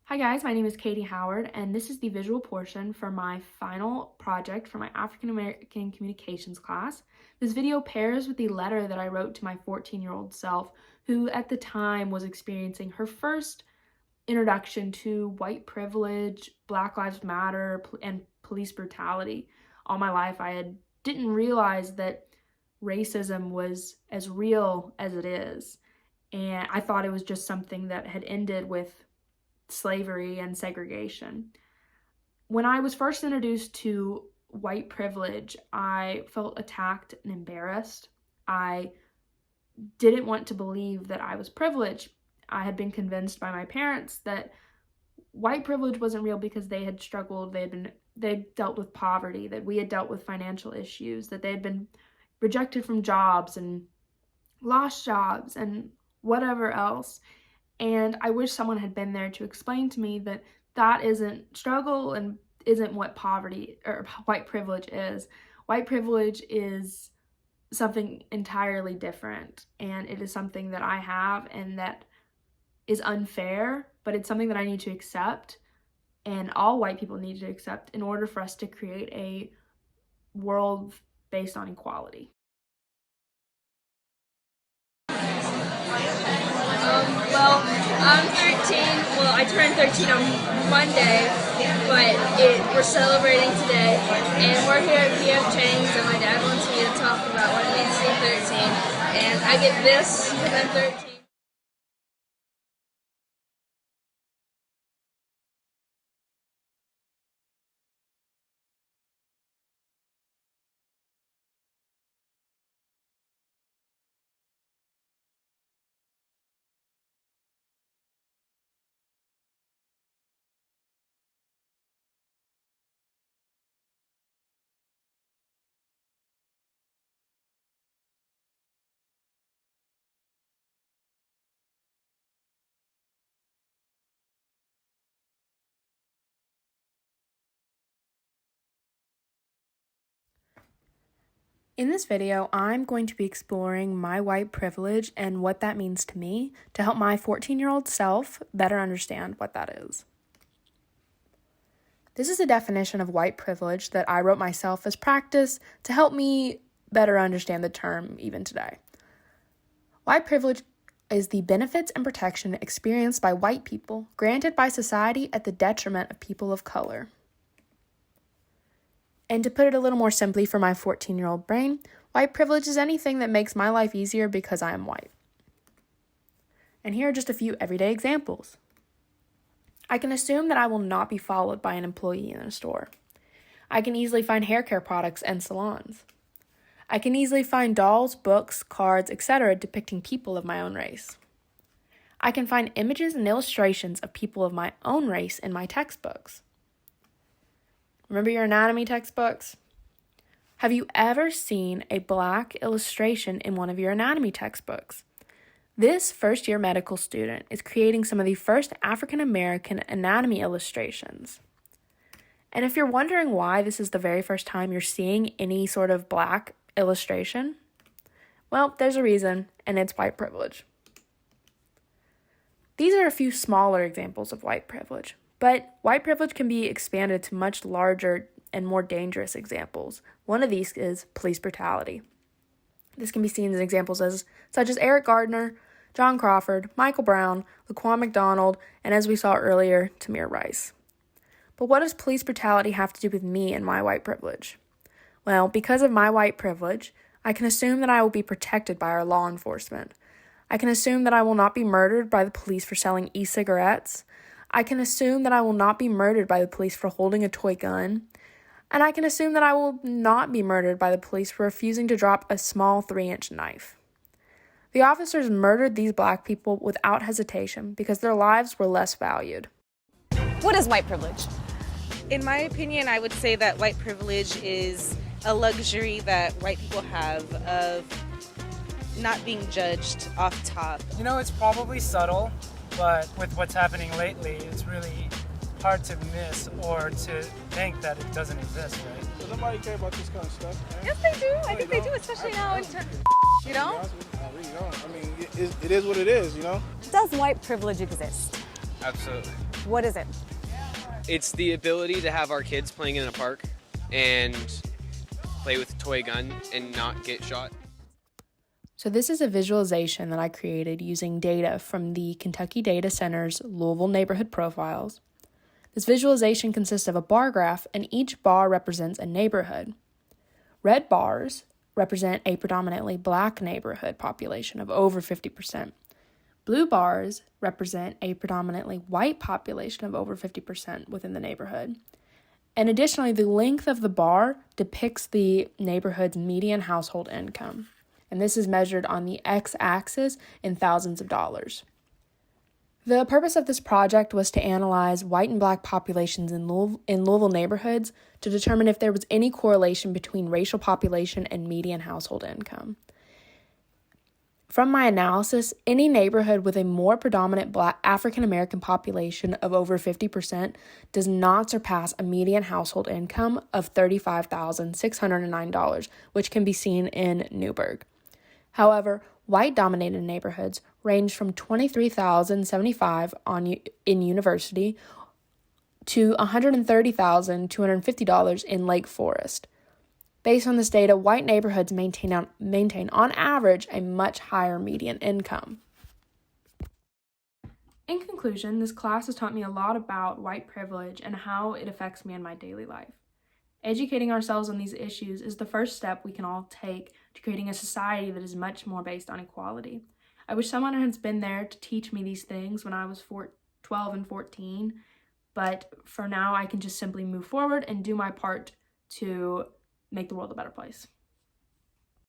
Hi guys, my name is Katie Howard, and this is the visual portion for my final project for my African American communications class. This video pairs with the letter that I wrote to my 14-year-old self, who at the time was experiencing her first introduction to white privilege, Black Lives Matter, and police brutality. All my life didn't realize that racism was as real as it is, and I thought it was just something that had ended with slavery and segregation. When I was first introduced to white privilege, I felt attacked and embarrassed. I didn't want to believe that I was privileged. I had been convinced by my parents that white privilege wasn't real because they had struggled, they'd dealt with poverty, that we had dealt with financial issues, that they had been rejected from jobs and lost jobs and whatever else. And I wish someone had been there to explain to me that that isn't struggle and isn't what poverty or white privilege is. White privilege is something entirely different, and it is something that I have and that is unfair, but it's something that I need to accept, and all white people need to accept in order for us to create a world based on equality. Well, I'm 13. Well, I turned 13 on Monday, but we're celebrating today. And we're here at PF Chang's, and my dad wants me to talk about what it means to be 13. And I get this because I'm 13. In this video, I'm going to be exploring my white privilege and what that means to me to help my 14-year-old self better understand what that is. This is a definition of white privilege that I wrote myself as practice to help me better understand the term even today. White privilege is the benefits and protection experienced by white people granted by society at the detriment of people of color. And to put it a little more simply for my 14-year-old brain, white privilege is anything that makes my life easier because I am white. And here are just a few everyday examples. I can assume that I will not be followed by an employee in a store. I can easily find hair care products and salons. I can easily find dolls, books, cards, etc. depicting people of my own race. I can find images and illustrations of people of my own race in my textbooks. Remember your anatomy textbooks? Have you ever seen a black illustration in one of your anatomy textbooks? This first-year medical student is creating some of the first African American anatomy illustrations. And if you're wondering why this is the very first time you're seeing any sort of black illustration, well, there's a reason, and it's white privilege. These are a few smaller examples of white privilege. But white privilege can be expanded to much larger and more dangerous examples. One of these is police brutality. This can be seen in examples such as Eric Gardner, John Crawford, Michael Brown, Laquan McDonald, and as we saw earlier, Tamir Rice. But what does police brutality have to do with me and my white privilege? Well, because of my white privilege, I can assume that I will be protected by our law enforcement. I can assume that I will not be murdered by the police for selling e-cigarettes. I can assume that I will not be murdered by the police for holding a toy gun, and I can assume that I will not be murdered by the police for refusing to drop a small 3-inch knife. The officers murdered these black people without hesitation because their lives were less valued. What is white privilege? In my opinion, I would say that white privilege is a luxury that white people have of not being judged off top. You know, it's probably subtle, but with what's happening lately, it's really hard to miss or to think that it doesn't exist, right? Does nobody care about this kind of stuff? Man? Yes, they do. I think they do, especially now. You don't? I really don't. I mean, it is what it is, you know? Does white privilege exist? Absolutely. What is it? It's the ability to have our kids playing in a park and play with a toy gun and not get shot. So this is a visualization that I created using data from the Kentucky Data Center's Louisville Neighborhood Profiles. This visualization consists of a bar graph, and each bar represents a neighborhood. Red bars represent a predominantly black neighborhood population of over 50%. Blue bars represent a predominantly white population of over 50% within the neighborhood. And additionally, the length of the bar depicts the neighborhood's median household income. And this is measured on the x-axis in thousands of dollars. The purpose of this project was to analyze white and black populations in Louisville neighborhoods to determine if there was any correlation between racial population and median household income. From my analysis, any neighborhood with a more predominant Black African American population of over 50% does not surpass a median household income of $35,609, which can be seen in Newburgh. However, white-dominated neighborhoods range from $23,075 in University to $130,250 in Lake Forest. Based on this data, white neighborhoods maintain on average a much higher median income. In conclusion, this class has taught me a lot about white privilege and how it affects me in my daily life. Educating ourselves on these issues is the first step we can all take to creating a society that is much more based on equality. I wish someone had been there to teach me these things when I was 12 and 14, but for now I can just simply move forward and do my part to make the world a better place.